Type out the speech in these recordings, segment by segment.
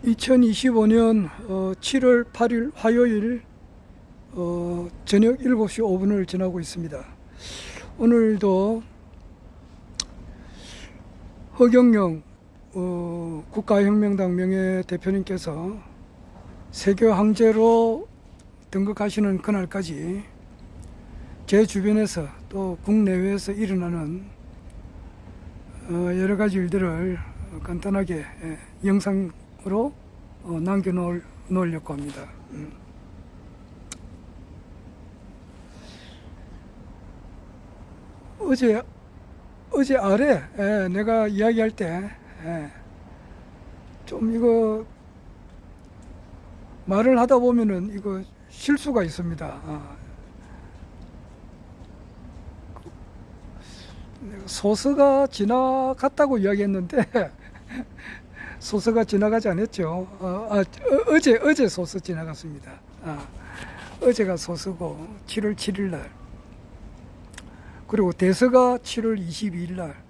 2025년 7월 8일 화요일 저녁 7시 5분을 지나고 있습니다. 오늘도 허경영 국가혁명당 명예대표님께서 세교 황제로 등극하시는 그날까지 제 주변에서 또 국내외에서 일어나는 여러 가지 일들을 간단하게 영상으로 남겨놓으려고 합니다. 어제 아래 내가 이야기할 때 좀 이거 말을 하다 보면은 이거 실수가 있습니다. 내가 소서가 지나갔다고 이야기했는데 소서가 지나가지 않았죠. 어제 소서 지나갔습니다. 어제가 소서고 7월 7일 날, 그리고 대서가 7월 22일 날,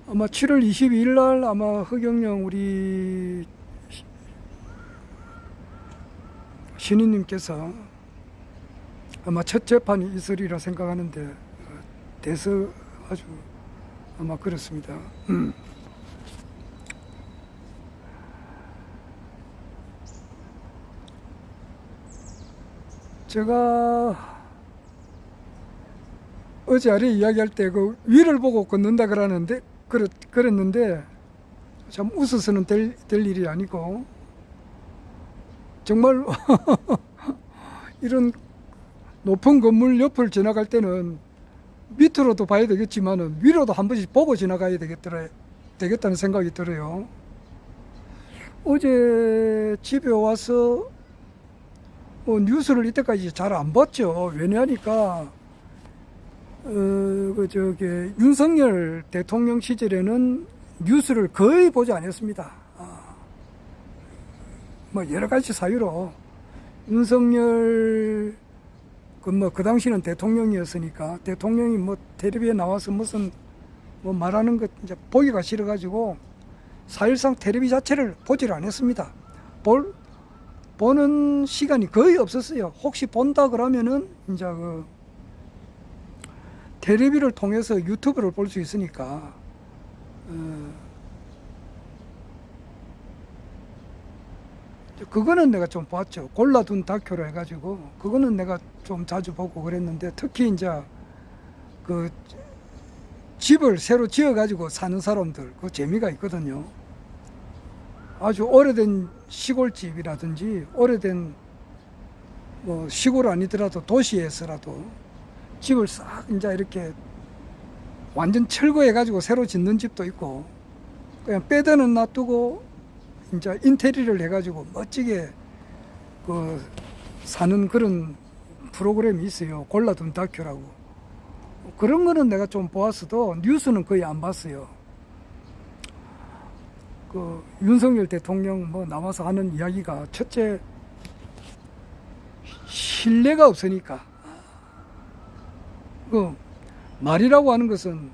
아마 7월 22일 날 아마 허경영 우리 신인님께서 아마 첫 재판이 있으리라 생각하는데 대서 아주 아마 그렇습니다. 제가 어제 아래 이야기할 때 그 위를 보고 걷는다 그랬는데 참 웃어서는 될 일이 아니고, 정말 이런 높은 건물 옆을 지나갈 때는 밑으로도 봐야 되겠지만은 위로도 한 번씩 보고 지나가야 되겠다는 생각이 들어요. 어제 집에 와서 뉴스를 이때까지 잘 안 봤죠. 왜냐하니까 윤석열 대통령 시절에는 뉴스를 거의 보지 않았습니다. 뭐 여러 가지 사유로 윤석열 그 당시는 대통령이었으니까 대통령이 뭐 텔레비에 나와서 무슨 뭐 말하는 것 이제 보기가 싫어가지고 사실상 텔레비 자체를 보지를 않았습니다. 보는 시간이 거의 없었어요. 혹시 본다 그러면은 이제 텔레비를 통해서 유튜브를 볼 수 있으니까 그거는 내가 좀 봤죠. 골라둔 다큐로 해가지고 그거는 내가 좀 자주 보고 그랬는데, 특히 이제 그 집을 새로 지어가지고 사는 사람들 그 재미가 있거든요. 아주 오래된 시골집이라든지 오래된 뭐 시골 아니더라도 도시에서라도 집을 싹 이제 이렇게 완전 철거해가지고 새로 짓는 집도 있고, 그냥 빼대는 놔두고 이제 인테리어를 해가지고 멋지게 사는 그런 프로그램이 있어요. 골라둔 다큐라고. 그런 거는 내가 좀 보았어도 뉴스는 거의 안 봤어요. 윤석열 대통령 뭐 나와서 하는 이야기가 첫째 신뢰가 없으니까. 말이라고 하는 것은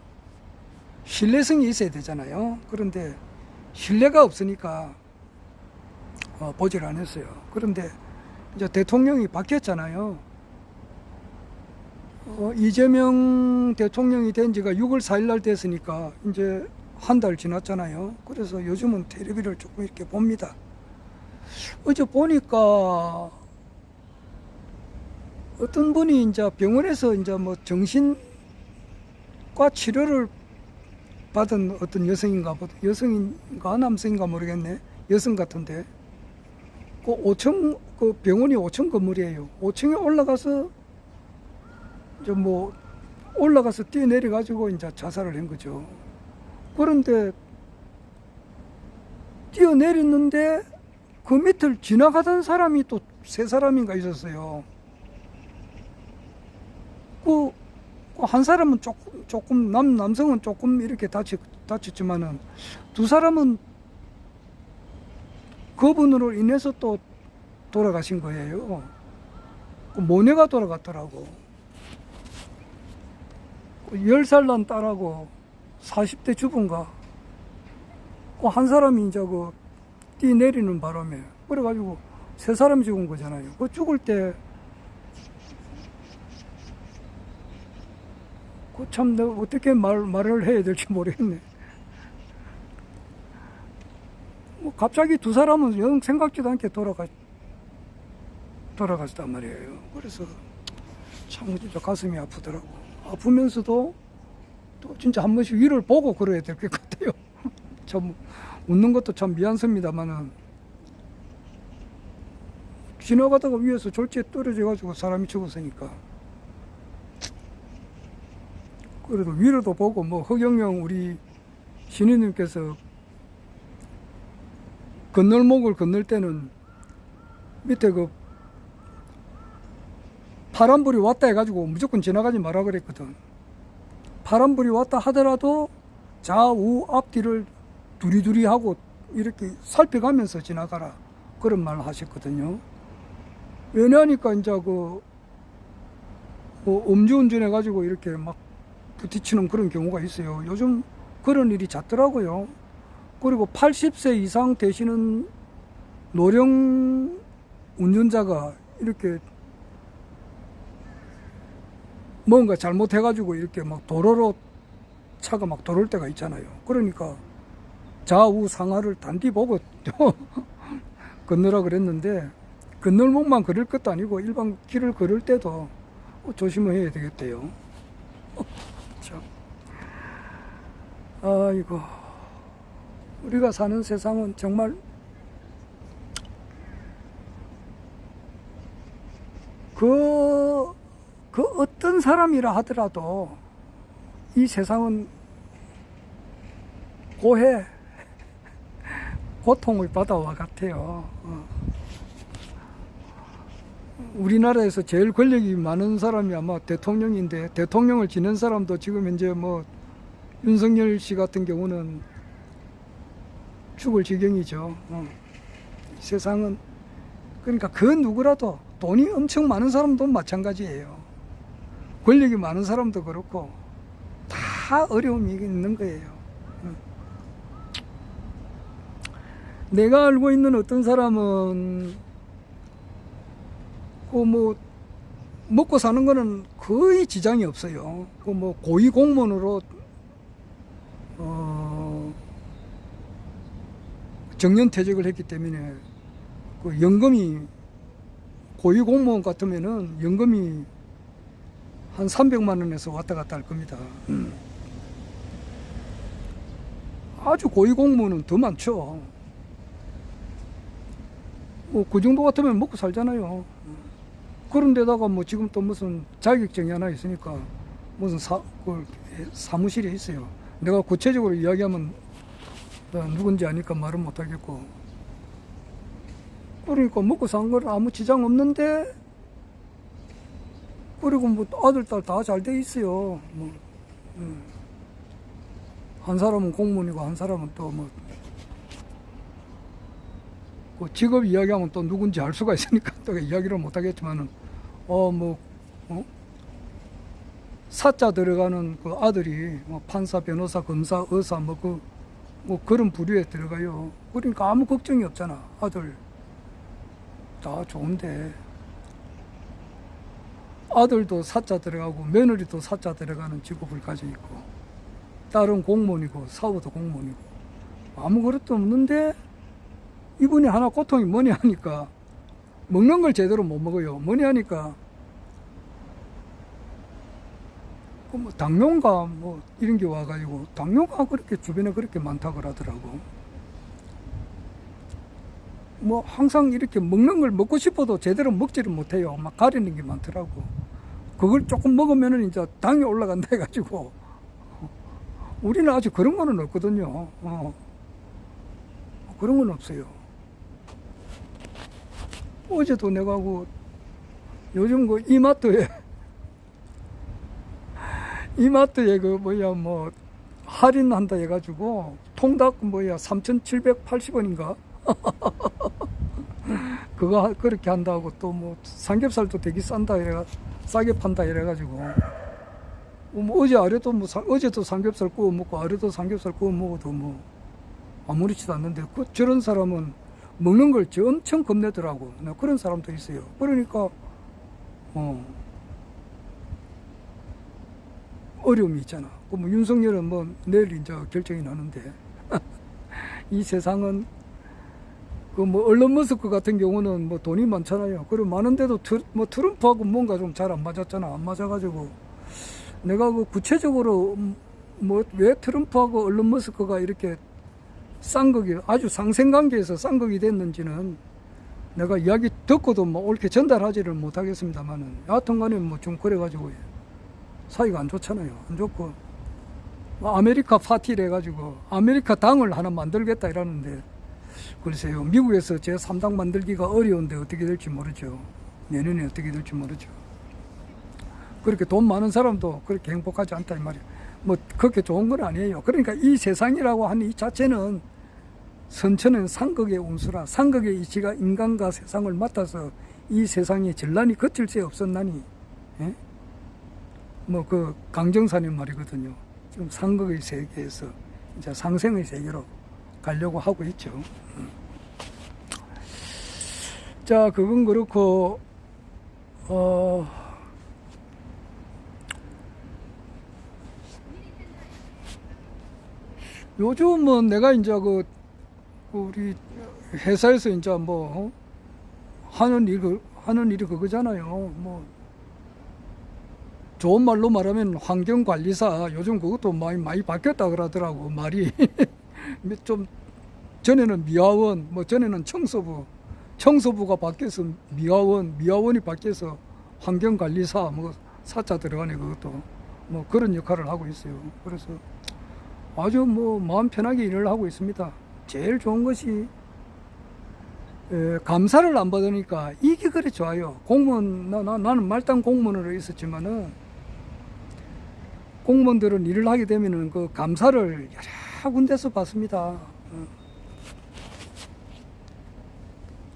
신뢰성이 있어야 되잖아요. 그런데 신뢰가 없으니까 보질 않았어요. 그런데 이제 대통령이 바뀌었잖아요. 이재명 대통령이 된 지가 6월 4일 날 됐으니까 이제 한 달 지났잖아요. 그래서 요즘은 텔레비를 조금 이렇게 봅니다. 어제 보니까 어떤 분이 이제 병원에서 이제 뭐 정신과 치료를 받은 어떤 여성인가 남성인가 모르겠네. 여성 같은데. 그 병원이 5층 건물이에요. 5층에 올라가서 뛰어내려가지고 이제 자살을 한 거죠. 그런데 뛰어내렸는데 그 밑을 지나가던 사람이 또 3사람인가 있었어요. 한 사람은 조금 남성은 조금 이렇게 다쳤지만은 2사람은 그분으로 인해서 또 돌아가신 거예요. 모녀가 돌아갔더라고. 10살 난 딸하고 40대 주부인가 한 사람이 이제 뛰 내리는 바람에 그래가지고 세 사람이 죽은 거잖아요. 그 죽을 때 그 참 내가 어떻게 말을 해야 될지 모르겠네. 뭐 갑자기 두 사람은 영 생각지도 않게 돌아가셨단 말이에요. 그래서 참 진짜 가슴이 아프더라고. 아프면서도 또 진짜 한 번씩 위를 보고 그래야 될 것 같아요. 참 웃는 것도 참 미안습니다만은 지나가다가 위에서 졸지에 떨어져 가지고 사람이 죽었으니까 그래도 위로도 보고 뭐 허경영 우리 신우님께서 건널목을 건널 때는 밑에 그 파란불이 왔다 해가지고 무조건 지나가지 마라 그랬거든. 파란불이 왔다 하더라도 좌우 앞뒤를 두리두리 하고 이렇게 살펴가면서 지나가라 그런 말 하셨거든요. 왜냐하니까 이제 뭐 음주운전 해가지고 이렇게 막 부딪히는 그런 경우가 있어요. 요즘 그런 일이 잦더라고요. 그리고 80세 이상 되시는 노령 운전자가 이렇게 뭔가 잘못해가지고 이렇게 막 도로로 차가 막 돌을 때가 있잖아요. 그러니까 좌우 상하를 단디 보고 건너라 그랬는데 건널목만 걸을 것도 아니고 일반 길을 걸을 때도 조심해야 되겠대요. 참. 아이고, 우리가 사는 세상은 정말 그 어떤 사람이라 하더라도 이 세상은 고해 고통의 바다와 같아요. 우리나라에서 제일 권력이 많은 사람이 아마 대통령인데 대통령을 지낸 사람도 지금 현재 뭐 윤석열 씨 같은 경우는 죽을 지경이죠. 세상은 그러니까 그 누구라도 돈이 엄청 많은 사람도 마찬가지예요. 권력이 많은 사람도 그렇고 다 어려움이 있는 거예요. 내가 알고 있는 어떤 사람은 뭐 먹고 사는 거는 거의 지장이 없어요. 뭐 고위 공무원으로 정년퇴직을 했기 때문에 그 연금이 고위 공무원 같으면은 연금이 한 300만 원에서 왔다 갔다 할 겁니다. 아주 고위 공무원은 더 많죠. 뭐 그 정도 같으면 먹고 살잖아요. 그런데다가 뭐 지금 또 무슨 자격증이 하나 있으니까 무슨 사무실에 있어요. 내가 구체적으로 이야기하면 누군지 아니까 말은 못하겠고. 그러니까 먹고 사는 건 아무 지장 없는데, 그리고 뭐 아들, 딸 다 잘 돼 있어요. 뭐, 한 사람은 공무원이고 한 사람은 또 뭐, 그 직업 이야기하면 또 누군지 알 수가 있으니까 또 이야기를 못하겠지만은, 사자 들어가는 그 아들이 뭐 판사, 변호사, 검사, 의사 뭐 그런 부류에 들어가요. 그러니까 아무 걱정이 없잖아. 아들 다 좋은데 아들도 사자 들어가고 며느리도 사자 들어가는 직업을 가지고 있고 딸은 공무원이고 사우도 공무원이고 아무 그릇도 없는데 이분이 하나 고통이 뭐냐 하니까 먹는 걸 제대로 못 먹어요. 뭐냐 하니까 뭐 당뇨인가 뭐 이런 게 와가지고 당뇨가 그렇게 주변에 그렇게 많다고 하더라고. 뭐 항상 이렇게 먹는 걸 먹고 싶어도 제대로 먹지를 못해요. 막 가리는 게 많더라고. 그걸 조금 먹으면은 이제 당이 올라간다 해가지고 우리는 아직 그런 거는 없거든요. 그런 건 없어요. 어제도 내가 요즘 이마트에 뭐 할인한다 해가지고 통닭 3,780원인가 그거 그렇게 한다고 또 뭐 삼겹살도 되게 싸게 판다 이래가지고 뭐 어제도 삼겹살 구워 먹고 아래도 삼겹살 구워 먹어도 뭐 아무렇지도 않는데 저런 사람은 먹는 걸 엄청 겁내더라고. 그런 사람도 있어요. 그러니까 어려움이 있잖아. 뭐 윤석열은 뭐 내일 이제 결정이 나는데 이 세상은 그 뭐 얼른 머스크 같은 경우는 뭐 돈이 많잖아요. 그리고 많은데도 뭐 트럼프하고 뭔가 좀 잘 안 맞았잖아. 안 맞아가지고 내가 그 구체적으로 뭐 왜 트럼프하고 얼른 머스크가 이렇게 쌍극이 아주 상생관계에서 쌍극이 됐는지는 내가 이야기 듣고도 뭐 옳게 전달하지를 못하겠습니다만은 여하튼간에 뭐 좀 그래가지고 사이가 안 좋잖아요. 안 좋고 아메리카 파티를 해가지고 아메리카 당을 하나 만들겠다 이러는데 글쎄요, 미국에서 제3당 만들기가 어려운데 어떻게 될지 모르죠. 내년에 어떻게 될지 모르죠. 그렇게 돈 많은 사람도 그렇게 행복하지 않다 이 말이에요. 뭐 그렇게 좋은 건 아니에요. 그러니까 이 세상이라고 하는 이 자체는 선천은 상극의 운수라 상극의 이치가 인간과 세상을 맡아서 이 세상에 전란이 거칠 새 없었나니 예? 뭐 그 강정사님 말이거든요. 지금 상극의 세계에서 이제 상생의 세계로 가려고 하고 있죠. 자, 그건 그렇고 요즘은 내가 이제 그 우리 회사에서 이제 뭐 하는 일이 그거잖아요. 뭐 좋은 말로 말하면 환경관리사 요즘 그것도 많이 바뀌었다 그러더라고 말이. 좀 전에는 미화원, 뭐 전에는 청소부가 바뀌어서 미화원이 바뀌어서 환경관리사 뭐 사자 들어가네 그것도 뭐 그런 역할을 하고 있어요. 그래서 아주 뭐 마음 편하게 일을 하고 있습니다. 제일 좋은 것이 감사를 안 받으니까 이게 그래 좋아요. 공무원 나는 말단 공무원으로 있었지만은 공무원들은 일을 하게 되면은 그 감사를 여러 군데서 받습니다.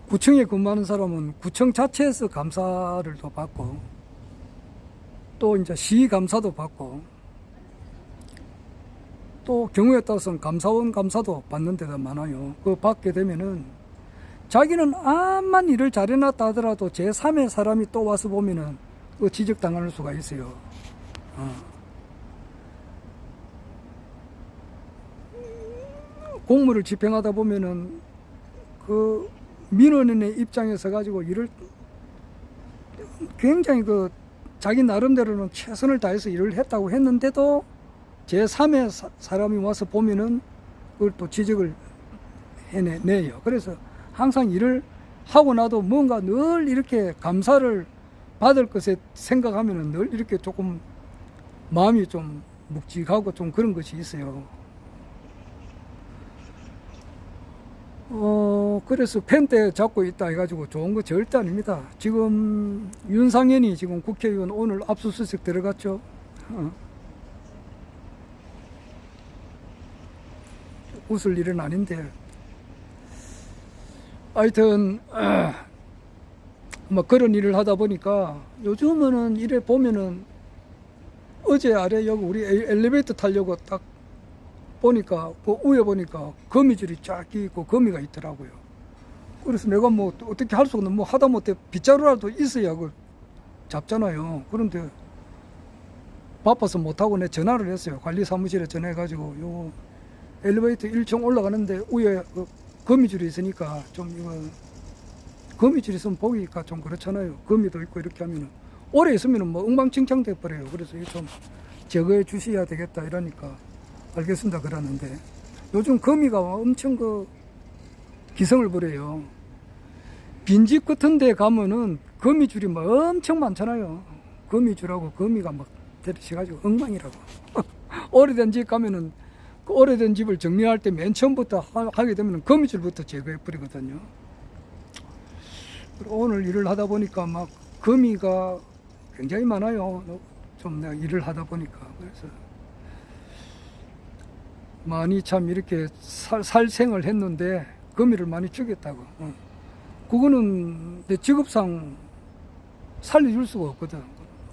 구청에 근무하는 사람은 구청 자체에서 감사를 또 받고 또 이제 시 감사도 받고 또 경우에 따라서는 감사원 감사도 받는 데가 많아요. 그거 받게 되면은 자기는 암만 일을 잘해놨다 하더라도 제3의 사람이 또 와서 보면은 그 지적당할 수가 있어요. 공무를 집행하다 보면은 그 민원인의 입장에서 가지고 일을 굉장히 그 자기 나름대로는 최선을 다해서 일을 했다고 했는데도 제3의 사람이 와서 보면은 그걸 또 지적을 해내요. 그래서 항상 일을 하고 나도 뭔가 늘 이렇게 감사를 받을 것에 생각하면은 늘 이렇게 조금 마음이 좀 묵직하고 좀 그런 것이 있어요. 그래서 펜대 잡고 있다 해가지고 좋은 거 절대 아닙니다. 지금 윤상현이 지금 국회의원 오늘 압수수색 들어갔죠. 웃을 일은 아닌데 하여튼 뭐 그런 일을 하다 보니까 요즘은 이래 보면은 어제 아래 여기 우리 엘리베이터 타려고 딱 보니까 그 위에 보니까 거미줄이 쫙 있고 거미가 있더라고요. 그래서 내가 뭐 어떻게 할 수가 없는 뭐 하다못해 빗자루라도 있어야 그걸 잡잖아요. 그런데 바빠서 못하고 내 전화를 했어요. 관리사무실에 전화해가지고 요 엘리베이터 1층 올라가는데 위에 그 거미줄이 있으니까 좀 이거 거미줄이 있으면 보기가 좀 그렇잖아요. 거미도 있고 이렇게 하면은 오래 있으면은 뭐 엉망진창 돼 버려요. 그래서 이거 좀 제거해 주셔야 되겠다 이러니까 알겠습니다 그러는데 요즘 거미가 엄청 그 기성을 부려요. 빈집 같은 데 가면은 거미줄이 막 엄청 많잖아요. 거미줄하고 거미가 막 데려셔가지고 엉망이라고. 오래된 집 가면은 그 오래된 집을 정리할 때 맨 처음부터 하게 되면 거미줄부터 제거해 버리거든요. 오늘 일을 하다 보니까 막 거미가 굉장히 많아요. 좀 내가 일을 하다 보니까. 그래서 많이 참 이렇게 살생을 했는데 거미를 많이 죽였다고. 그거는 내 직업상 살려줄 수가 없거든.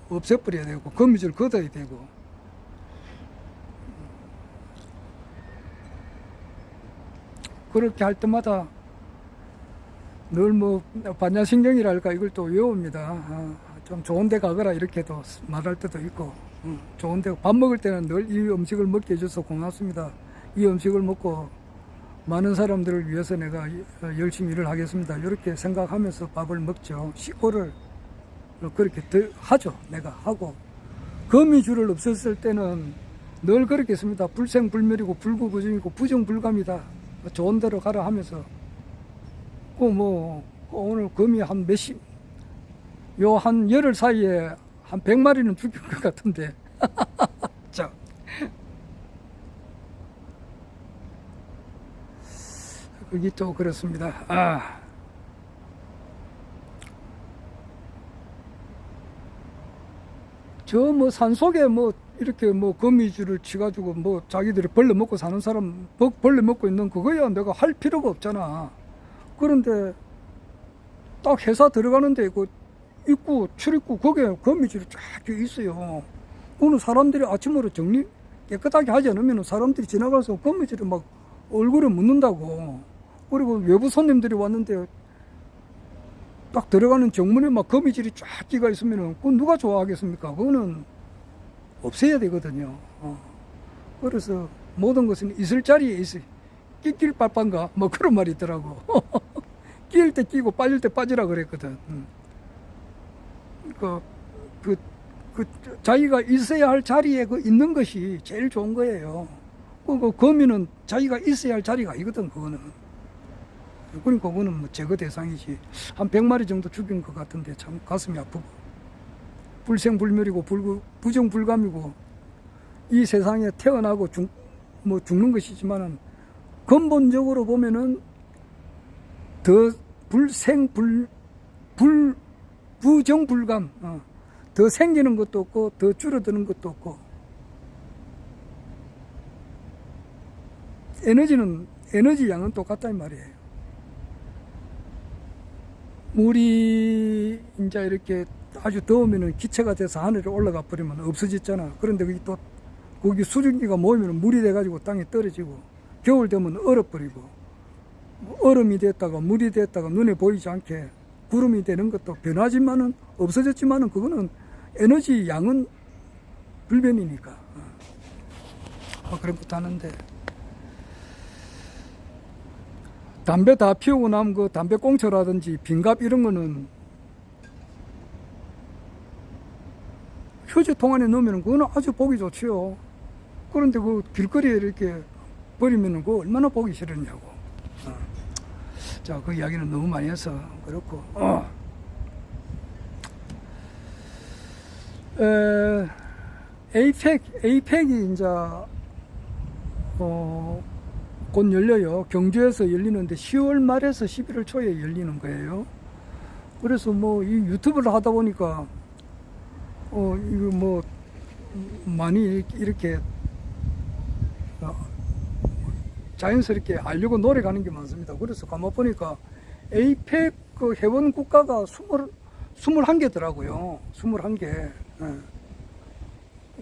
없애버려야 되고 거미줄 걷어야 되고. 그렇게 할 때마다 늘 뭐 반야신경이랄까 이걸 또 외웁니다. 좀 좋은 데 가거라 이렇게도 말할 때도 있고, 좋은 데 밥 먹을 때는 늘 이 음식을 먹게 해줘서 고맙습니다. 이 음식을 먹고 많은 사람들을 위해서 내가 열심히 일을 하겠습니다. 이렇게 생각하면서 밥을 먹죠. 식고를 그렇게 하죠. 내가 하고, 거미줄을 없었을 때는 늘 그렇게 했습니다. 불생불멸이고 불구부정이고 부정불감이다. 좋은 데로 가라 하면서, 오늘 거미 한 한 열흘 사이에 한 100마리는 죽일 것 같은데. 자. 여기 또 그렇습니다. 저 뭐 산속에 뭐 이렇게 뭐 거미줄을 치가지고 뭐 자기들이 벌레 먹고 사는 사람 벌레 먹고 있는 그거야 내가 할 필요가 없잖아. 그런데 딱 회사 들어가는데 그 입구 출입구 거기에 거미줄이 쫙 있어요. 그거는 사람들이 아침으로 정리 깨끗하게 하지 않으면 사람들이 지나가서 거미줄을 막 얼굴에 묻는다고. 그리고 외부 손님들이 왔는데 딱 들어가는 정문에 막 거미줄이 쫙 끼가 있으면 그건 누가 좋아하겠습니까? 그거는 없애야 되거든요. 그래서 모든 것은 있을 자리에 있어. 끼낄 빨빠인가? 뭐 그런 말이 있더라고. 끼일 때 끼고 빠질 때 빠지라 그랬거든. 자기가 있어야 할 자리에 있는 것이 제일 좋은 거예요. 그 거미는 자기가 있어야 할 자리가 아니거든, 그거는. 그러니까 그거는 뭐 제거 대상이지. 한 100마리 정도 죽인 것 같은데 참 가슴이 아프고. 불생불멸이고 부정불감이고, 이 세상에 태어나고 죽는 것이지만은 근본적으로 보면은 더 부정불감, 더 생기는 것도 없고 더 줄어드는 것도 없고, 에너지 양은 똑같단 말이에요. 물이 이제 이렇게 아주 더우면은 기체가 돼서 하늘에 올라가 버리면 없어졌잖아. 그런데 거기 수증기가 모이면 물이 돼가지고 땅에 떨어지고, 겨울 되면 얼어버리고, 얼음이 됐다가 물이 됐다가 눈에 보이지 않게 구름이 되는 것도 변하지만은 없어졌지만은 그거는 에너지 양은 불변이니까. 그런 것도 하는데, 담배 다 피우고 나면 그 담배 꽁초라든지 빈갑 이런 거는 휴지통 안에 넣으면 그거는 아주 보기 좋지요. 그런데 그 길거리에 이렇게 버리면 그거 얼마나 보기 싫으냐고. 자, 그 이야기는 너무 많이 해서 그렇고. 에이펙이 이제 곧 열려요. 경주에서 열리는데 10월 말에서 11월 초에 열리는 거예요. 그래서 뭐 이 유튜브를 하다 보니까 이거 뭐 많이 이렇게 자연스럽게 알려고 노력하는 게 많습니다. 그래서 가만 보니까 에이펙 그 회원 국가가 21개더라고요. 21개. 예.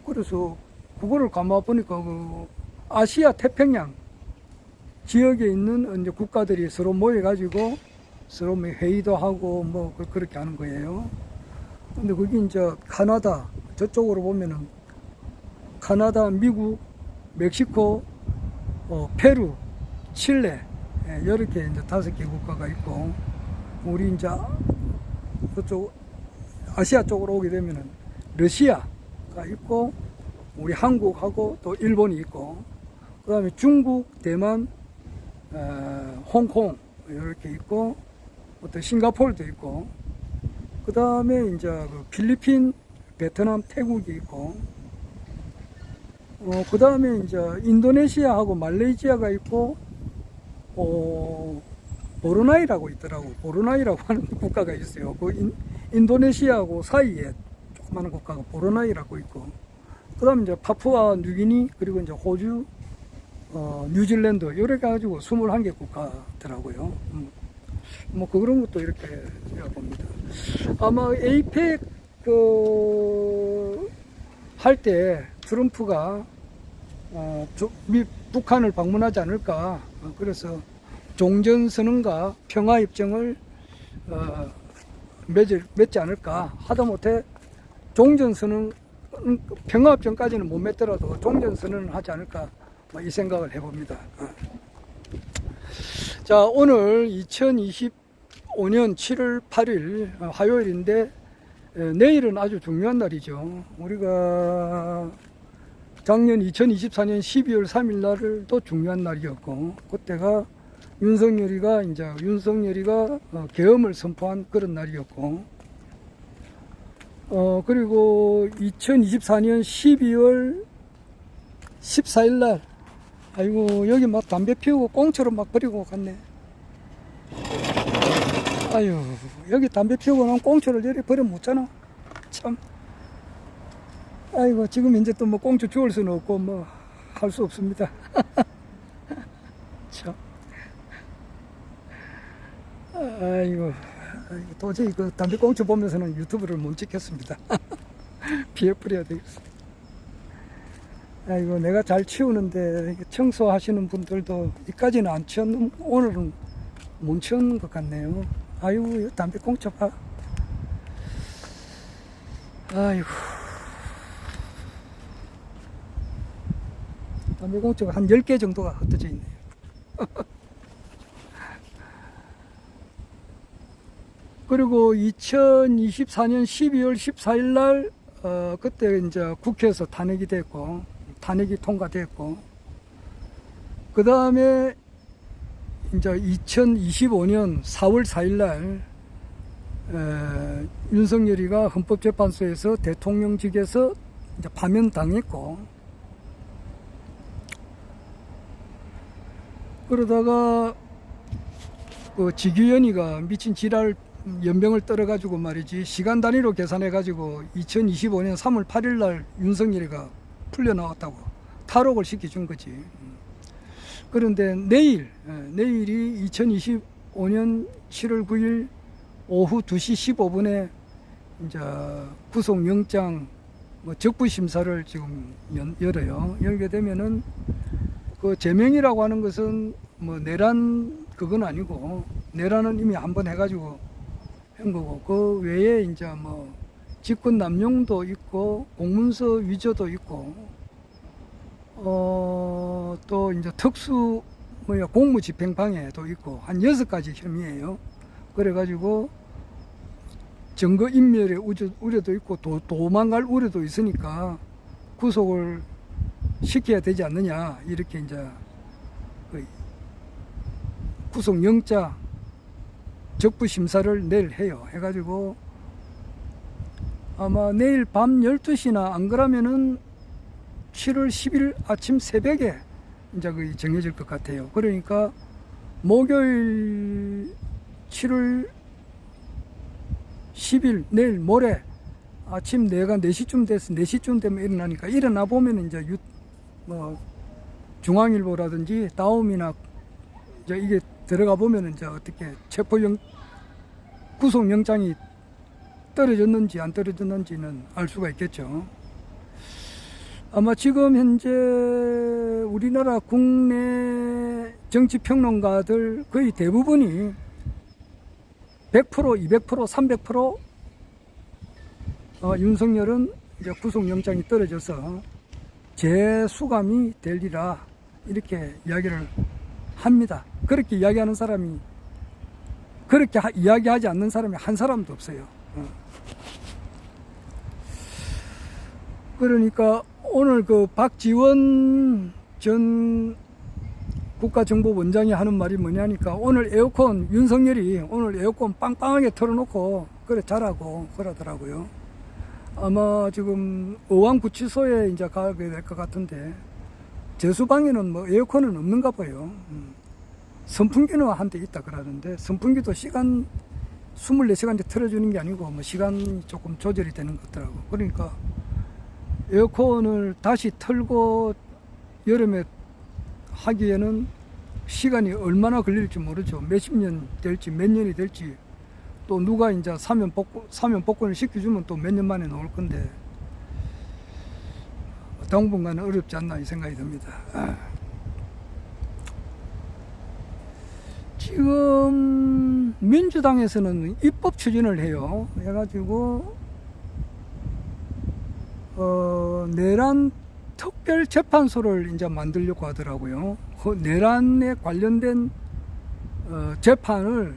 그래서 그거를 가만 보니까 그 아시아 태평양 지역에 있는 이제 국가들이 서로 모여가지고 서로 회의도 하고 뭐 그렇게 하는 거예요. 근데 거기 이제 카나다, 저쪽으로 보면은 카나다, 미국, 멕시코, 페루, 칠레, 이렇게 이제 5개 국가가 있고, 우리 이제 그쪽 아시아 쪽으로 오게 되면은 러시아가 있고, 우리 한국하고 또 일본이 있고, 그 다음에 중국, 대만, 홍콩 이렇게 있고, 또 싱가포르도 있고, 그 다음에 이제 그 필리핀, 베트남, 태국이 있고, 그 다음에 이제 인도네시아하고 말레이시아가 있고, 보르나이라고 있더라고. 보르나이라고 하는 국가가 있어요. 그 인도네시아하고 사이에 조그마한 국가가 보르나이라고 있고, 그 다음에 이제 파푸아 뉴기니, 그리고 이제 호주, 뉴질랜드, 요래 가지고 21개 국가더라고요. 뭐 그런 것도 이렇게 제가 봅니다. 아마 에이펙 할 때 트럼프가 북한을 방문하지 않을까. 그래서 종전선언과 평화협정을 맺지 않을까. 하다못해 종전선언, 평화협정까지는 못 맺더라도 종전선언을 하지 않을까, 이 생각을 해봅니다. 자, 오늘 2025년 7월 8일 화요일인데, 내일은 아주 중요한 날이죠. 우리가 작년 2024년 12월 3일 날도 중요한 날이었고, 그때가 윤석열이가 계엄을 선포한 그런 날이었고, 그리고 2024년 12월 14일 날, 아이고, 여기 막 담배 피우고 꽁초로 막 버리고 갔네. 아유, 여기 담배 피우고 난 꽁초를 여기 버려 못 잖아. 참. 아이고, 지금 이제 또 뭐 꽁초 주울 수는 없고, 뭐, 할 수 없습니다. 참. 아이고, 도저히 그 담배 꽁초 보면서는 유튜브를 못 찍겠습니다. 피해 뿌려야 되겠어. 아이고, 내가 잘 치우는데 청소하시는 분들도 이까지는 안 치웠는, 오늘은 못 치웠는 것 같네요. 아이고, 담배 꽁초 봐. 아이고. 담배 꽁초가 한 10개 정도가 흩어져 있네요. 그리고 2024년 12월 14일 날, 그때 이제 국회에서 탄핵이 됐고, 탄핵이 통과됐고, 그 다음에 이제 2025년 4월 4일 날, 윤석열이가 헌법재판소에서 대통령직에서 이제 파면당했고, 그러다가 그 직위원회가 미친 지랄 연병을 떨어가지고 말이지, 시간 단위로 계산해가지고 2025년 3월 8일 날 윤석열이가 풀려나왔다고 탈옥을 시켜준 거지. 그런데 내일이 2025년 7월 9일 오후 2시 15분에 이제 구속영장 적부심사를 지금 열어요. 열게 되면은 그 제명이라고 하는 것은 뭐 내란 그건 아니고, 내란은 이미 한번 해가지고 한 거고, 그 외에 이제 뭐 직권 남용도 있고, 공문서 위조도 있고, 또 이제 특수 공무집행방해도 있고, 한 6가지 혐의예요. 그래가지고 증거 인멸의 우려도 있고, 도망갈 우려도 있으니까 구속을 시켜야 되지 않느냐, 이렇게 이제 구속영장 적부심사를 내일 해요. 해가지고 아마 내일 밤 12시나 안 그러면은 7월 10일 아침 새벽에 이제 거의 정해질 것 같아요. 그러니까 목요일 7월 10일 내일 모레 아침 내가 4시쯤 돼서 4시쯤 되면 일어나니까, 일어나 보면 이제 중앙일보라든지 다음이나 이제 이게 들어가 보면 이제 어떻게 구속영장이 떨어졌는지 안 떨어졌는지는 알 수가 있겠죠. 아마 지금 현재 우리나라 국내 정치평론가들 거의 대부분이 100%, 200%, 300% 윤석열은 이제 구속영장이 떨어져서 재수감이 되리라, 이렇게 이야기를 합니다. 그렇게 이야기하는 사람이, 그렇게 이야기하지 않는 사람이 한 사람도 없어요. 그러니까 오늘 그 박지원 전 국가정보원장이 하는 말이 뭐냐니까, 오늘 에어컨, 윤석열이 오늘 에어컨 빵빵하게 틀어놓고 그래 자라고 그러더라고요. 아마 지금 의왕구치소에 이제 가게 될 것 같은데, 제수방에는 뭐 에어컨은 없는가 봐요. 선풍기는 한 대 있다 그러는데, 선풍기도 시간 24시간째 틀어주는 게 아니고 뭐 시간이 조금 조절이 되는 것 같더라고. 그러니까 에어컨을 다시 틀고 여름에 하기에는 시간이 얼마나 걸릴지 모르죠. 몇십 년 될지 몇 년이 될지, 또 누가 이제 사면 복권을 시켜주면 또 몇 년 만에 나올 건데, 당분간은 어렵지 않나 이 생각이 듭니다. 지금 민주당에서는 입법 추진을 해요. 해가지고 내란 특별재판소를 이제 만들려고 하더라고요. 그 내란에 관련된 재판을,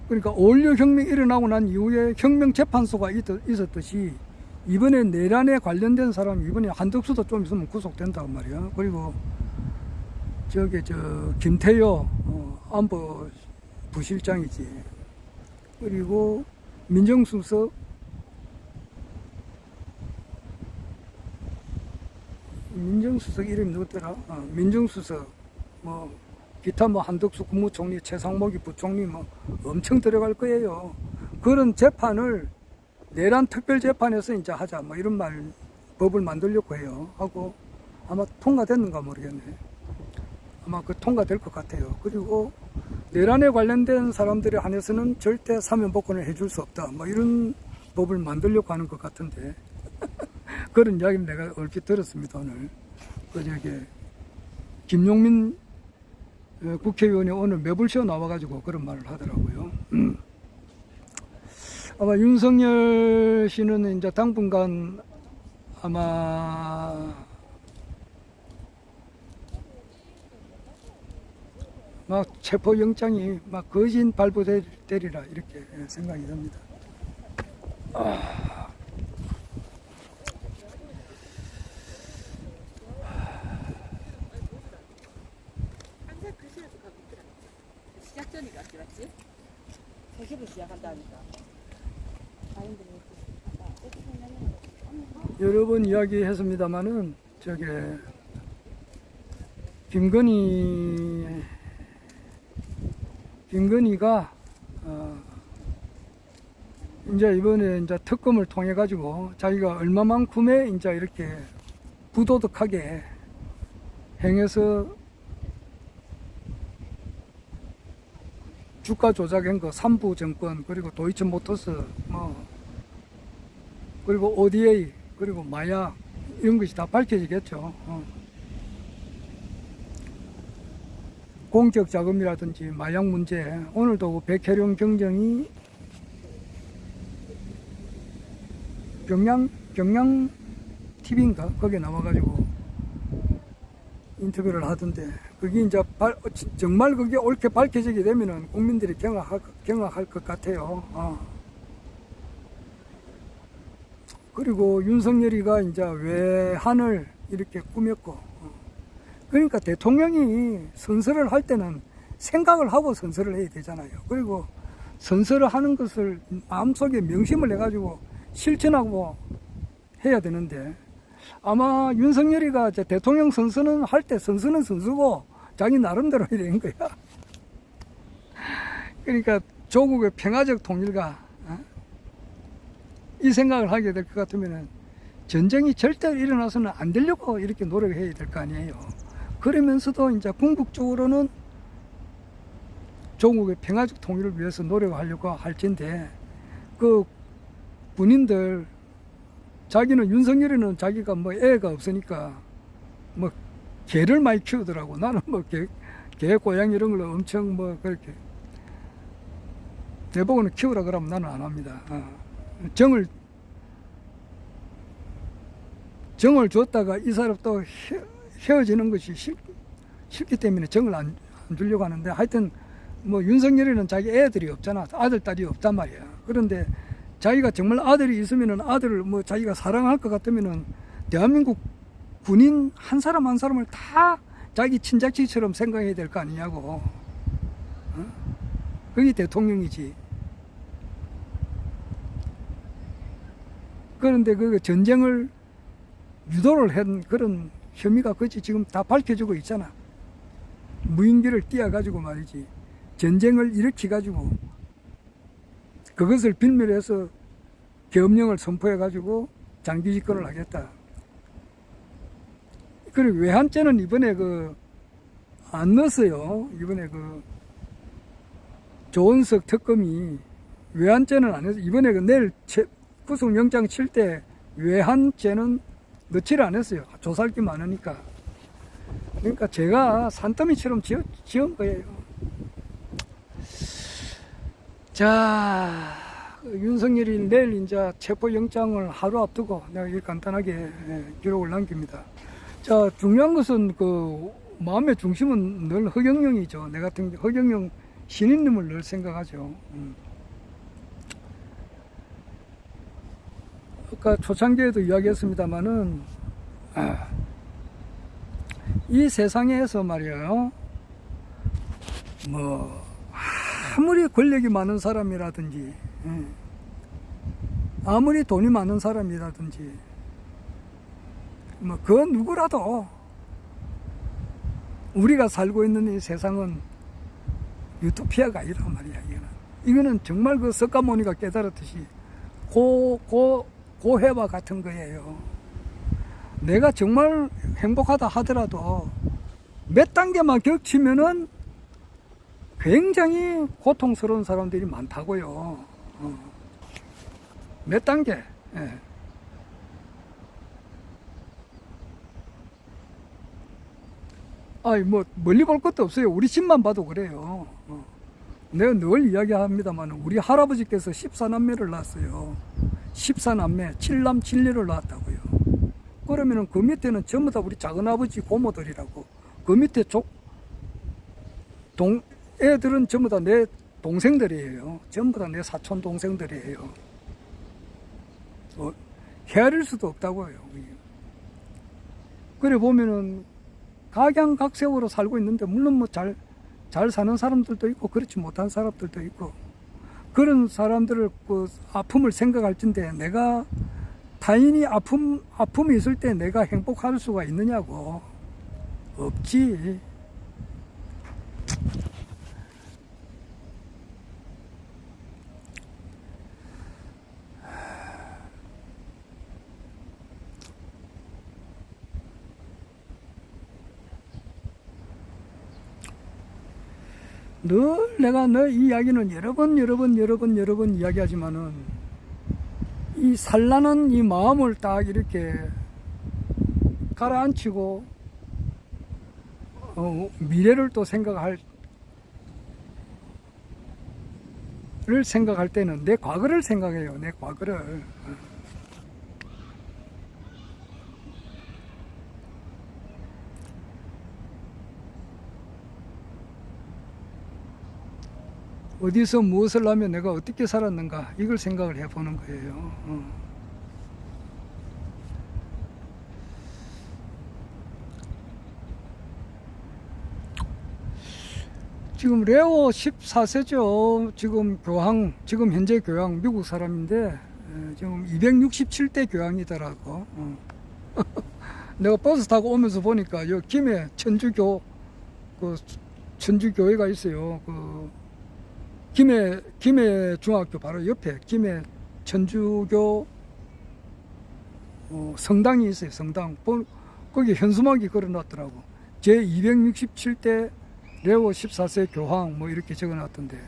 그러니까 5.16 혁명이 일어나고 난 이후에 혁명재판소가 있었듯이 이번에 내란에 관련된 사람, 이번에 한덕수도 좀 있으면 구속된다고 말이야. 그리고 김태효 안보 부실장이지. 그리고 민정수석, 이름이 누구더라? 민정수석, 뭐 기타 뭐 한덕수 국무총리, 최상목이 부총리 뭐 엄청 들어갈 거예요. 그런 재판을 내란 특별재판에서 이제 하자, 뭐 이런 법을 만들려고 해요. 하고 아마 통과됐는가 모르겠네. 아마 그 통과될 것 같아요. 그리고 내란에 관련된 사람들에 한해서는 절대 사면복권을 해줄 수 없다, 뭐 이런 법을 만들려고 하는 것 같은데 그런 이야기를 내가 얼핏 들었습니다, 오늘. 김용민 국회의원이 오늘 매불쇼 나와가지고 그런 말을 하더라고요. 아마 윤석열 씨는 이제 당분간 아마 막 체포영장이 막 거진 발부되리라 이렇게 생각이 듭니다. 시작 전이가 맞지? 3시부터 시작한다니까. 여러 번 이야기했습니다마는 김건희가 이제 이번에 이제 특검을 통해 가지고 자기가 얼마만큼의 이제 이렇게 부도덕하게 행해서 주가 조작한 거, 삼부정권, 그리고 도이치모터스, 뭐 그리고 ODA, 그리고 마약, 이런 것이 다 밝혀지겠죠. 공적 자금이라든지 마약 문제, 오늘도 백혜령 경정이 경량 TV인가 거기에 나와가지고 인터뷰를 하던데, 그게 이제 정말 그게 옳게 밝혀지게 되면은 국민들이 경악할 것 같아요. 그리고 윤석열이가 이제 외환을 이렇게 꾸몄고, 그러니까 대통령이 선서를 할 때는 생각을 하고 선서를 해야 되잖아요. 그리고 선서를 하는 것을 마음속에 명심을 해가지고 실천하고 해야 되는데, 아마 윤석열이가 대통령 선서는 할 때 선서는 선수고 자기 나름대로 해야 되는 거야. 그러니까 조국의 평화적 통일과 이 생각을 하게 될 것 같으면 전쟁이 절대 일어나서는 안 되려고 이렇게 노력해야 될 거 아니에요. 그러면서도 이제 궁극적으로는 조국의 평화적 통일을 위해서 노력하려고 할 텐데, 그 군인들, 자기는 윤석열이는 자기가 뭐 애가 없으니까 뭐 개를 많이 키우더라고. 나는 뭐 개 고양이 이런 걸 엄청 뭐 그렇게 내보고는 키우라 그러면 나는 안 합니다. 정을 줬다가 이 사람 또 헤어지는 것이 싫기 때문에 정을 안 주려고 하는데, 하여튼 뭐 윤석열이는 자기 애들이 없잖아. 아들, 딸이 없단 말이야. 그런데 자기가 정말 아들이 있으면은 아들을 뭐 자기가 사랑할 것 같으면은 대한민국 군인 한 사람 한 사람을 다 자기 친자식처럼 생각해야 될 거 아니냐고. 그게 대통령이지. 그런데 그 전쟁을 유도를 한 그런 혐의가 그치 지금 다 밝혀지고 있잖아. 무인기를 띄워가지고 말이지, 전쟁을 일으켜가지고 그것을 빌미해서 계엄령을 선포해가지고 장기 집권을 하겠다. 그리고 외환죄는 이번에 안 넣었어요. 이번에 조은석 특검이 외환죄는 안 해서 이번에 내일 구속영장 칠 때 외환죄는 넣지를 않았어요. 조사할 게 많으니까. 그러니까 제가 산더미처럼 지은 거예요. 자, 윤석열이 내일 이제 체포영장을 하루 앞두고 내가 이렇게 간단하게 기록을 남깁니다. 자, 중요한 것은 그 마음의 중심은 늘 허경영이죠. 내 같은 허경영 신인님을 늘 생각하죠. 아까 초창기에도 이야기했습니다마는 이 세상에서 말이에요. 뭐 아무리 권력이 많은 사람이라든지 아무리 돈이 많은 사람이라든지 뭐 그 누구라도 우리가 살고 있는 이 세상은 유토피아가 아니란 말이야. 이거는 정말 그 석가모니가 깨달았듯이 고해와 같은 거예요. 내가 정말 행복하다 하더라도 몇 단계만 겹치면은 굉장히 고통스러운 사람들이 많다고요. 몇 단계. 예. 아이, 뭐, 멀리 볼 것도 없어요. 우리 집만 봐도 그래요. 내가 늘 이야기합니다만, 우리 할아버지께서 14남매를 낳았어요. 14남매, 7남 7녀를 낳았다고요. 그러면은 그 밑에는 전부 다 우리 작은아버지 고모들이라고. 그 밑에 애들은 전부 다 내 동생들이에요. 전부 다 내 사촌 동생들이에요. 헤아릴 수도 없다고요. 그래 보면은 각양각색으로 살고 있는데, 물론 뭐 잘 사는 사람들도 있고 그렇지 못한 사람들도 있고, 그런 사람들을 그 아픔을 생각할 텐데, 내가 타인이 아픔이 있을 때 내가 행복할 수가 있느냐고. 없지. 늘 내가 이 이야기는 여러 번 이야기하지만은, 이 산란한 이 마음을 딱 이렇게 가라앉히고 미래를 또 생각할 때는 내 과거를 생각해요. 내 과거를. 어디서 무엇을 하면 내가 어떻게 살았는가, 이걸 생각을 해보는 거예요. 지금 레오 14세죠. 지금 현재 교황, 미국 사람인데, 지금 267대 교황이더라고. 내가 버스 타고 오면서 보니까, 요 김해 천주교회가 있어요. 김해 중학교 바로 옆에 김해 천주교 성당이 있어요. 성당. 거기 현수막이 걸어놨더라고. 제 267대 레오 14세 교황 뭐 이렇게 적어놨던데,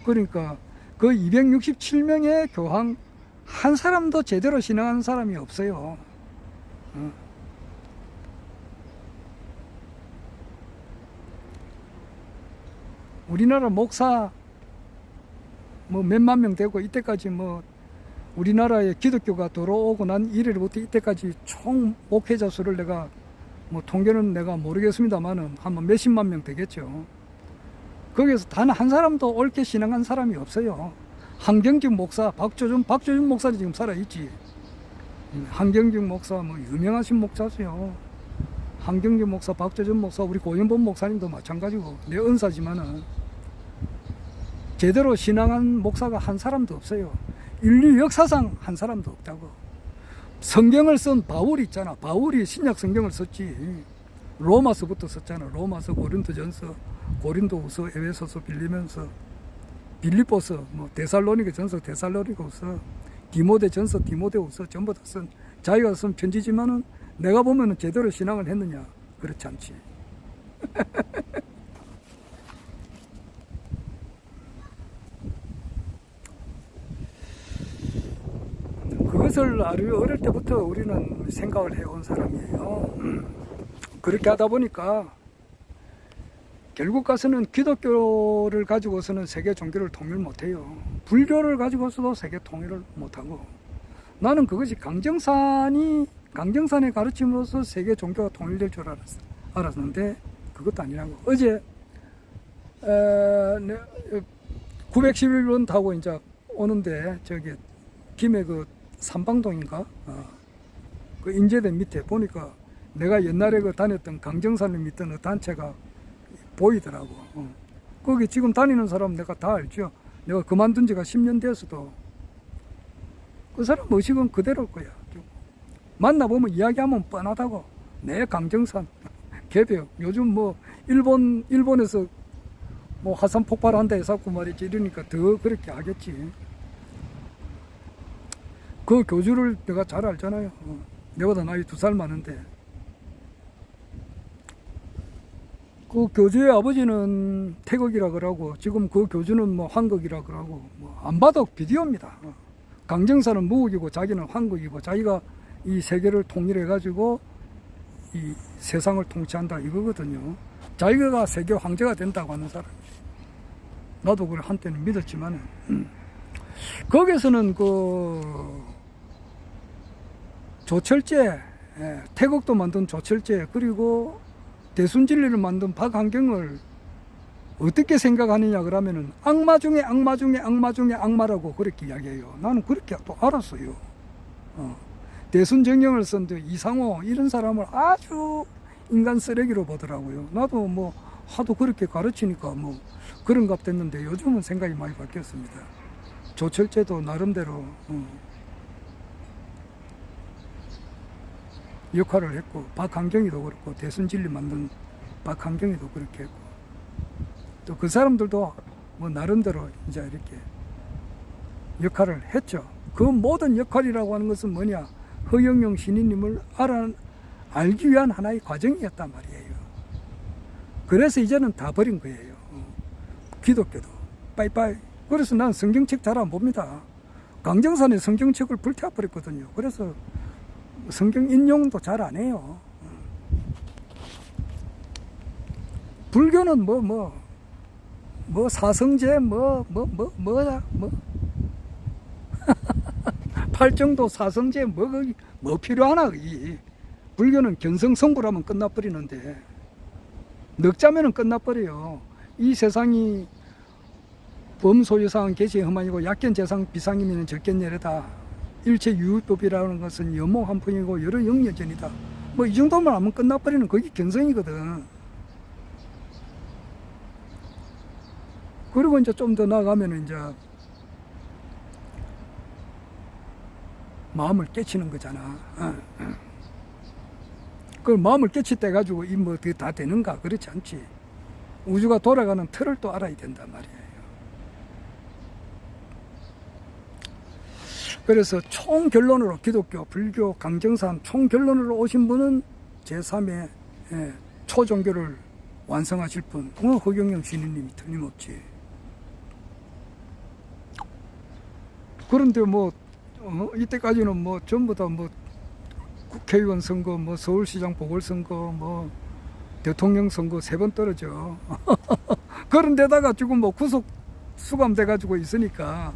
그러니까 그 267명의 교황 한 사람도 제대로 신앙한 사람이 없어요. 우리나라 목사 뭐 몇만 명 되고, 이때까지 뭐 우리나라에 기독교가 들어오고 난 이래부터 이때까지 총 목회자 수를 내가 뭐 통계는 내가 모르겠습니다만은 한 몇십만 명 되겠죠. 거기에서 단 한 사람도 옳게 신앙한 사람이 없어요. 한경직 목사, 박조준 목사도 지금 살아있지. 한경직 목사 뭐 유명하신 목사세요. 한경직 목사, 박조준 목사, 우리 고현범 목사님도 마찬가지고, 내 은사지만은 제대로 신앙한 목사가 한 사람도 없어요. 인류 역사상 한 사람도 없다고. 성경을 쓴 바울이 있잖아. 바울이 신약 성경을 썼지. 로마서부터 썼잖아. 로마서, 고린도전서, 고린도후서, 에베소서, 빌리면서, 빌립보서, 뭐 데살로니가전서, 데살로니가후서, 디모데전서, 디모데후서 전부 다 쓴, 자기가 쓴 편지지만은 내가 보면은 제대로 신앙을 했느냐? 그렇지 않지. 그것을 아주 어릴 때부터 우리는 생각을 해온 사람이에요. 그렇게 하다 보니까 결국 가서는 기독교를 가지고서는 세계 종교를 통일 못해요. 불교를 가지고서도 세계 통일을 못하고, 나는 그것이 강정산의 가르침으로서 세계 종교가 통일될 줄 알았는데 그것도 아니라고. 어제 911번 타고 이제 오는데 저기 김해 그 삼방동인가 그 인제대 밑에 보니까 내가 옛날에 그 다녔던 강정산을 믿던 단체가 보이더라고. 거기 지금 다니는 사람 내가 다 알죠. 내가 그만둔 지가 10년 됐어도 그 사람 의식은 그대로일 거야. 만나보면 이야기하면 뻔하다고. 내 강정산 개벽 요즘 뭐 일본에서 뭐 화산 폭발한다 해서고 말이지. 이러니까 더 그렇게 하겠지. 그 교주를 내가 잘 알잖아요. 내보다 나이 2살 많은데 그 교주의 아버지는 태극이라 그러고 지금 그 교주는 뭐 황극이라 그러고 뭐 안 봐도 비디오입니다. 강정산은 무극이고 자기는 황극이고 자기가 이 세계를 통일해 가지고 이 세상을 통치한다 이거거든요. 자기가 세계 황제가 된다고 하는 사람. 나도 그걸 한때는 믿었지만 거기서는 그 조철제, 태극도 만든 조철제, 그리고 대순진리를 만든 박한경을 어떻게 생각하느냐 그러면은 악마 중에 악마 중에 악마 중에 악마라고 그렇게 이야기해요. 나는 그렇게 또 알았어요. 대순정령을 쓴 이상호 이런 사람을 아주 인간 쓰레기로 보더라고요. 나도 뭐 하도 그렇게 가르치니까 뭐 그런갑 됐는데 요즘은 생각이 많이 바뀌었습니다. 조철제도 나름대로 역할을 했고, 박한경이도 그렇고, 대순진리 만든 박한경이도 그렇게 했고, 또 그 사람들도 뭐 나름대로 이제 이렇게 역할을 했죠. 그 모든 역할이라고 하는 것은 뭐냐? 허경영 신인님을 알기 위한 하나의 과정이었단 말이에요. 그래서 이제는 다 버린 거예요. 기독교도 빠이빠이. 그래서 난 성경책 잘 안 봅니다. 강정산에 성경책을 불태워버렸거든요. 그래서 성경 인용도 잘 안 해요. 불교는 뭐 사성제 뭐야 팔정도 사성제 뭐 필요하나. 불교는 견성성불하면 끝나버리는데 넉자면은 끝나버려요. 이 세상이 범소유상 개시험한이고 약견재상 비상이면 적견예례다. 일체 유의법이라는 것은 연몽한풍이고 여러 영여전이다. 뭐 이 정도만 하면 끝나버리는 그게 견성이거든. 그리고 이제 좀 더 나아가면 이제 마음을 깨치는 거잖아. 그걸 마음을 깨칠 때 가지고 이 뭐 다 되는가? 그렇지 않지. 우주가 돌아가는 틀을 또 알아야 된단 말이에요. 그래서 총 결론으로 기독교, 불교, 강정산 총 결론으로 오신 분은 제3의 초종교를 완성하실 분, 그건 허경영 신인님이 틀림없지. 그런데 뭐 이때까지는 뭐 전부 다 뭐 국회의원 선거, 뭐 서울시장 보궐선거, 뭐 대통령 선거 3번 떨어져. 그런데다가 지금 뭐 구속 수감돼 가지고 있으니까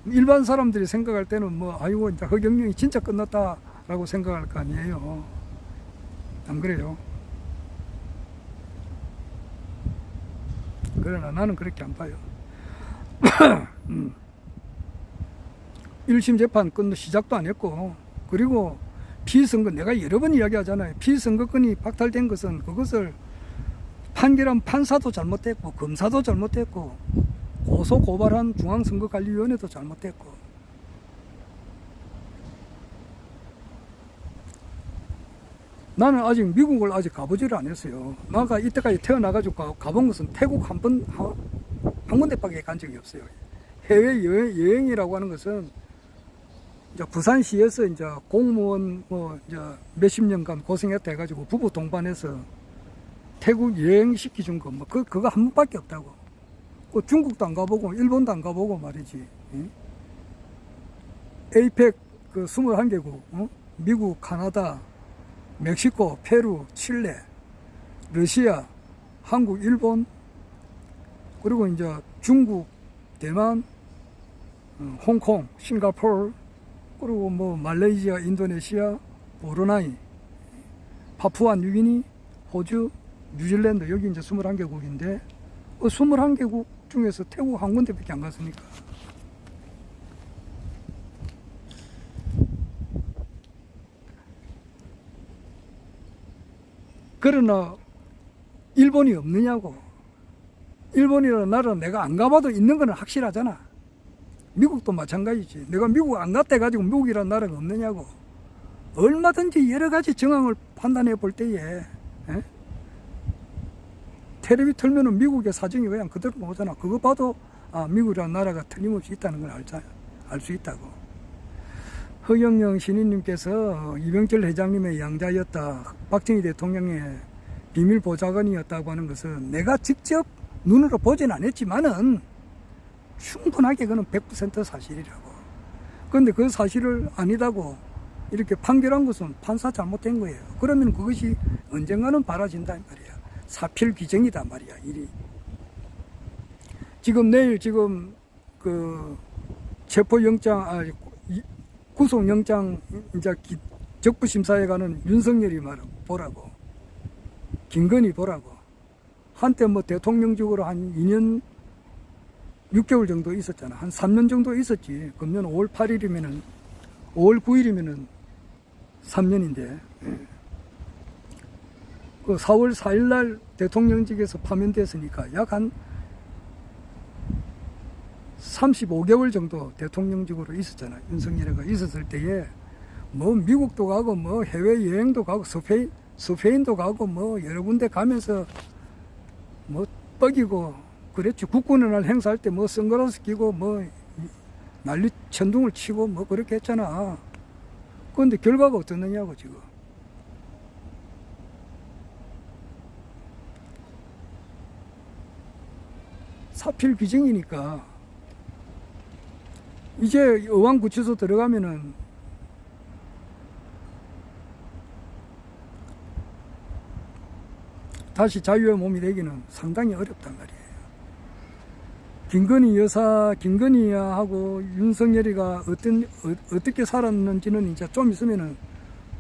일반 사람들이 생각할 때는 뭐 아이고 이제 허경영이 진짜 끝났다라고 생각할 거 아니에요. 안 그래요? 그러나 나는 그렇게 안 봐요. 1심 재판 끝도 시작도 안 했고, 그리고 피선거, 내가 여러 번 이야기하잖아요. 피선거권이 박탈된 것은 그것을 판결한 판사도 잘못됐고 검사도 잘못됐고 고소 고발한 중앙선거관리위원회도 잘못됐고, 나는 아직 미국을 아직 가보지를 않았어요. 나가 이때까지 태어나가지고 가본 것은 태국 한 군데밖에 간 적이 없어요. 해외 여행이라고 하는 것은 이제 부산시에서 이제 공무원 뭐 이제 몇십 년간 고생했다 해가지고 부부 동반해서 태국 여행 시켜준 거 뭐 그거 한 번밖에 없다고. 중국도 안 가보고 일본도 안 가보고 말이지. 에이펙 그 21개국, 미국, 카나다, 멕시코, 페루, 칠레, 러시아, 한국, 일본, 그리고 이제 중국, 대만, 홍콩, 싱가포르, 그리고 뭐 말레이시아, 인도네시아, 브루나이, 파푸아 뉴기니, 호주, 뉴질랜드, 여기 이제 21개국인데 21개국 중에서 태국 한 군데밖에 안 갔으니까. 그러나 일본이 없느냐고. 일본이라는 나라는 내가 안 가봐도 있는 거는 확실하잖아. 미국도 마찬가지지. 내가 미국 안 갔다 해가지고 미국이라는 나라가 없느냐고. 얼마든지 여러 가지 정황을 판단해 볼 때에 텔레비 틀면은 미국의 사정이 그냥 그대로 나오잖아. 그거 봐도 미국이라는 나라가 틀림없이 있다는 걸 알 수 있다고. 허경영 신인님께서 이병철 회장님의 양자였다, 박정희 대통령의 비밀 보좌관이었다고 하는 것은 내가 직접 눈으로 보지는 않았지만은 충분하게 그는 100% 사실이라고. 그런데 그 사실을 아니다고 이렇게 판결한 것은 판사 잘못된 거예요. 그러면 그것이 언젠가는 바라진다 말이야. 사필 규정이다 말이야, 일이. 지금 내일 그 체포영장, 구속영장 이제 적부심사에 가는 윤석열이 보라고, 김건희 보라고. 한때 뭐 대통령직으로 한 2년 6개월 정도 있었잖아. 한 3년 정도 있었지. 금년 5월 8일이면은 5월 9일이면은 3년인데. 그 4월 4일 날 대통령직에서 파면됐으니까 약 한 35개월 정도 대통령직으로 있었잖아. 윤석열이가 있었을 때에 뭐 미국도 가고 뭐 해외 여행도 가고 스페인도 가고 뭐 여러 군데 가면서 뭐 뻑이고 그랬지. 국군의 날 행사할 때 뭐 선글라스 끼고 뭐 난리 천둥을 치고 뭐 그렇게 했잖아. 그런데 결과가 어떻느냐고 지금. 사필 규정이니까 이제 의왕구치소 들어가면은 다시 자유의 몸이 되기는 상당히 어렵단 말이에요. 김건희 여사, 김건희하고 윤석열이가 어떻게 살았는지는 이제 좀 있으면은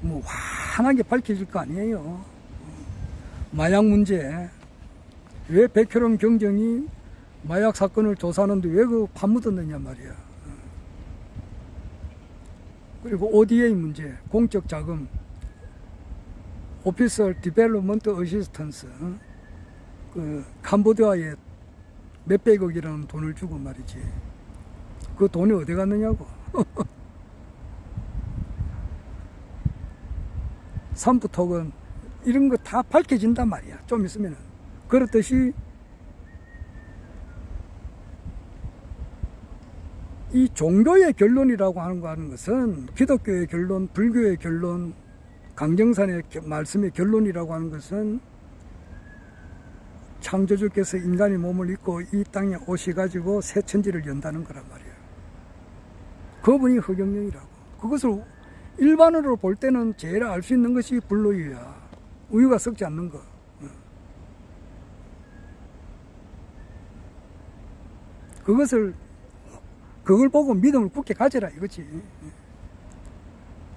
뭐 환하게 밝혀질 거 아니에요. 마약 문제. 왜 백혈원 경정이 마약 사건을 조사하는데 왜 그 파묻었느냐 말이야. 그리고 ODA 문제, 공적 자금, 오피셜 디벨롭먼트 어시스턴스, 그 캄보디아에 몇백억이라는 돈을 주고 말이지. 그 돈이 어디 갔느냐고. 삼부토건 이런 거 다 밝혀진단 말이야. 좀 있으면은. 그렇듯이 이 종교의 결론이라고 하는 것은 기독교의 결론, 불교의 결론, 강정산의 말씀의 결론이라고 하는 것은 창조주께서 인간의 몸을 입고 이 땅에 오셔가지고 새 천지를 연다는 거란 말이에요. 그분이 허경영이라고. 그것을 일반으로 볼 때는 제일 알 수 있는 것이 불로유야. 우유가 썩지 않는 거. 그걸 보고 믿음을 굳게 가져라 이거지.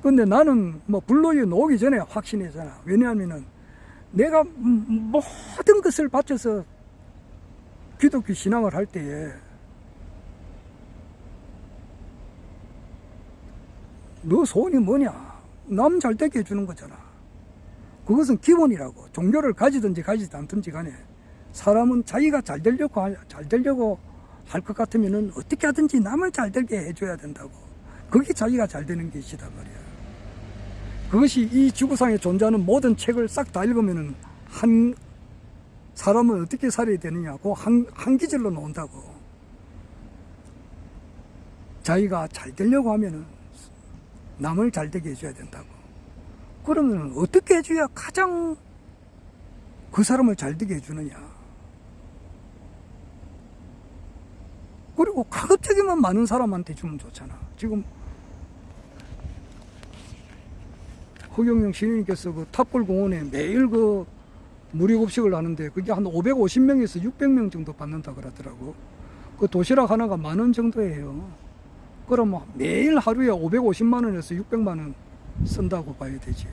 근데 나는 뭐 불로유 나오기 전에 확신했잖아. 왜냐하면은 내가 모든 것을 바쳐서 기독교 신앙을 할 때에 너 소원이 뭐냐? 남 잘되게 해주는 거잖아. 그것은 기본이라고. 종교를 가지든지 가지지 않든지 간에 사람은 자기가 잘 되려고 할 것 같으면은 어떻게 하든지 남을 잘 되게 해줘야 된다고. 그게 자기가 잘 되는 것이단 말이야. 그것이 이 지구상에 존재하는 모든 책을 싹 다 읽으면은 한 사람은 어떻게 살아야 되느냐고 한 기절로 나온다고. 자기가 잘 되려고 하면은 남을 잘 되게 해줘야 된다고. 그러면 어떻게 해줘야 가장 그 사람을 잘 되게 해주느냐. 그리고 가급적이면 많은 사람한테 주면 좋잖아. 지금 허경영 시인님께서 그 탑골공원에 매일 그 무료급식을 하는데 그게 한 550명에서 600명 정도 받는다 그러더라고. 그 도시락 하나가 10,000원 정도예요. 그러면 매일 하루에 550만 원에서 600만 원 쓴다고 봐야 되지.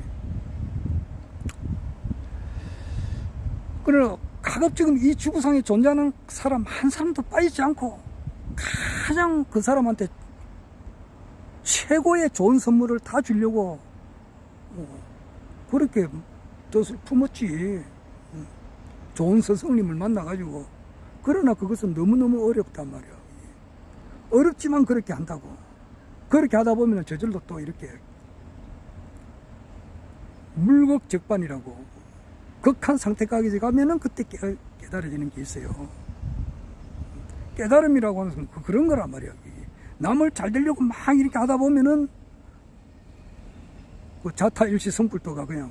그러나 가급적이면 이 지구상에 존재하는 사람 한 사람도 빠지지 않고 가장 그 사람한테 최고의 좋은 선물을 다 주려고 그렇게 뜻을 품었지. 좋은 스승님을 만나가지고. 그러나 그것은 너무너무 어렵단 말이야. 어렵지만 그렇게 한다고. 그렇게 하다 보면 저절로 또 이렇게 물극적반이라고 극한 상태까지 가면은 그때 깨달아지는 게 있어요. 깨달음이라고 하는 것은 그런 거란 말이야. 남을 잘 되려고 막 이렇게 하다 보면은 그 자타일시 성불도가 그냥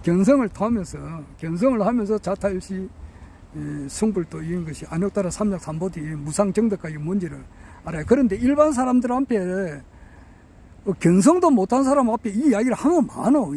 견성을 하면서 자타일시 성불도 이런 것이 안욕따라 삼약삼보디 무상정덕까지 뭔지를 알아요. 그런데 일반 사람들 앞에 견성도 못한 사람 앞에 이 이야기를 하면 많어.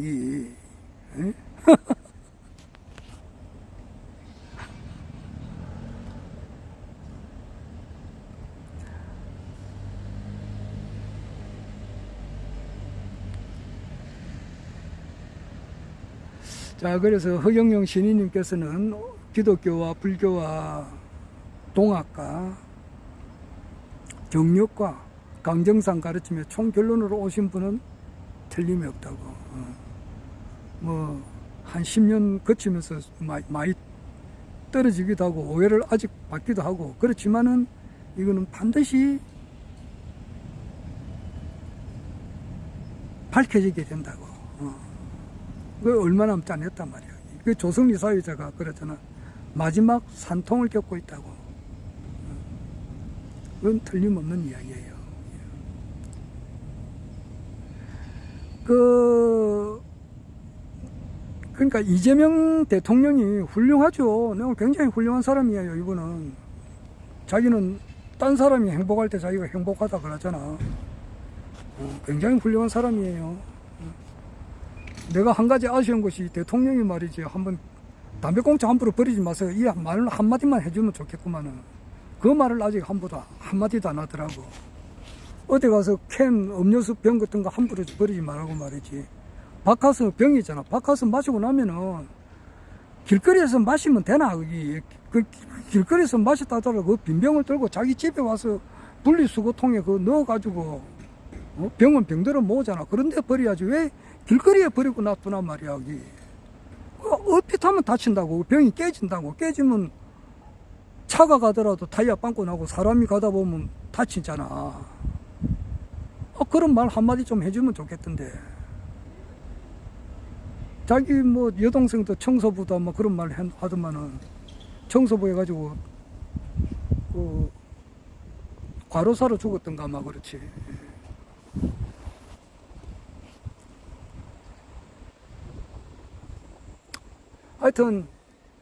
자, 그래서 허경영 신인님께서는 기독교와 불교와 동학과 경력과 강정상 가르치며 총 결론으로 오신 분은 틀림이 없다고. 뭐 한 10년 거치면서 많이 떨어지기도 하고 오해를 아직 받기도 하고 그렇지만은 이거는 반드시 밝혀지게 된다고. 그 얼마 남지 않았단 말이야. 그 조성리 사회자가 그러잖아. 마지막 산통을 겪고 있다고. 그건 틀림없는 이야기예요. 그러니까 이재명 대통령이 훌륭하죠. 내가 굉장히 훌륭한 사람이에요. 이분은 자기는 딴 사람이 행복할 때 자기가 행복하다 그러잖아. 굉장히 훌륭한 사람이에요. 내가 한 가지 아쉬운 것이 대통령이 말이지 한번 담배꽁초 함부로 버리지 마세요. 이 말 한마디만 해주면 좋겠구만은. 그 말을 아직 한마디도 안 하더라고. 어디 가서 캔 음료수 병 같은 거 함부로 버리지 말라고 말이지. 바카스 병이잖아. 바카스 마시고 나면은 길거리에서 마시면 되나? 그 길거리에서 마셨다 하더라도 그 빈병을 들고 자기 집에 와서 분리수거통에 그 넣어가지고 병은 병대로 모으잖아. 그런데 버려야지. 왜 길거리에 버리고 놔두나 말이야. 얼핏 하면 다친다고. 병이 깨진다고. 깨지면 차가 가더라도 타이어 빵꾸 나고 사람이 가다 보면 다치잖아. 그런 말 한마디 좀 해주면 좋겠던데. 자기 뭐 여동생도 청소부다 뭐 그런 말 하더만은 청소부 해가지고 과로사로 죽었던가 아마 그렇지. 하여튼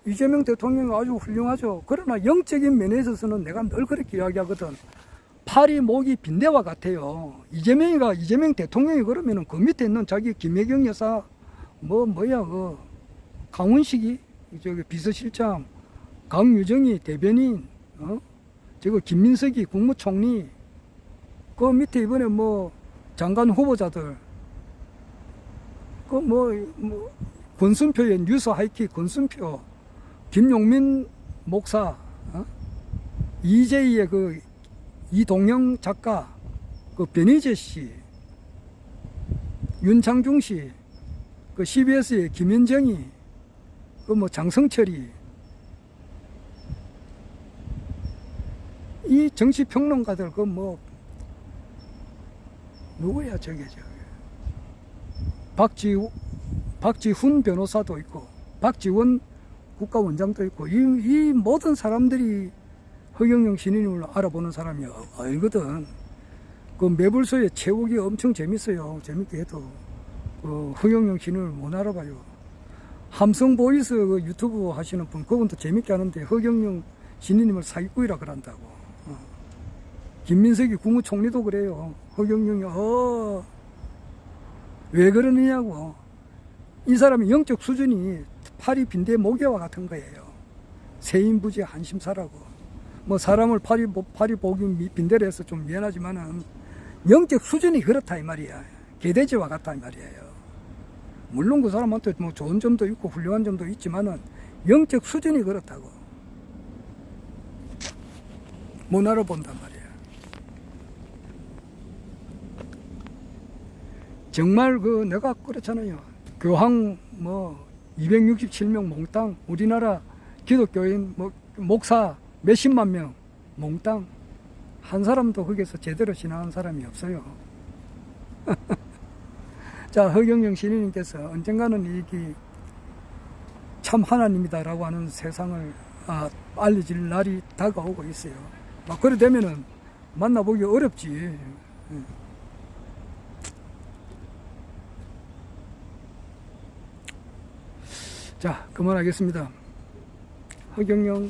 이재명 대통령이 아주 훌륭하죠. 그러나 영적인 면에 있어서는 내가 늘 그렇게 이야기하거든. 팔이 목이 빈대와 같아요. 이재명 대통령이 그러면은 그 밑에 있는 자기 김혜경 여사 강훈식이 저기 비서실장, 강유정이 대변인, 저거 김민석이 국무총리, 그 밑에 이번에 장관 후보자들, 권순표의 뉴스 하이킥 권순표, 김용민 목사, EJ의 이동영 작가, 변희재 씨, 윤창중 씨, CBS의 김현정이, 장성철이, 이 정치평론가들, 누구야, 저게. 박지훈 변호사도 있고, 박지원 국가원장도 있고, 이 모든 사람들이 허경영 신인님을 알아보는 사람이 알거든. 매불소의 채우기 엄청 재밌어요. 재밌게 해도. 허경영 신인을 못 알아봐요. 함성보이스 유튜브 하시는 분, 그분도 재밌게 하는데, 허경영 신인님을 사기꾼이라 그런다고. 김민석이 국무총리도 그래요. 허경영이 왜 그러느냐고. 이 사람의 영적 수준이 파리 빈대 모기와 같은 거예요. 세인부지 한심사라고. 뭐 사람을 파리 보기 빈대로 해서 좀 미안하지만은 영적 수준이 그렇다 이 말이야. 개돼지와 같다 이 말이에요. 물론 그 사람한테 뭐 좋은 점도 있고 훌륭한 점도 있지만은 영적 수준이 그렇다고. 못 알아본단 말이야. 정말 그 내가 그렇잖아요. 교황 뭐 267명 몽땅, 우리나라 기독교인 뭐 목사 몇십만 명 몽땅, 한 사람도 거기서 제대로 지나간 사람이 없어요. 자, 허경영 시인님께서 언젠가는 이게 참 하나님이다라고 하는 세상을 알려질 날이 다가오고 있어요. 막 그래 되면은 만나보기 어렵지. 자, 그만하겠습니다. 허경영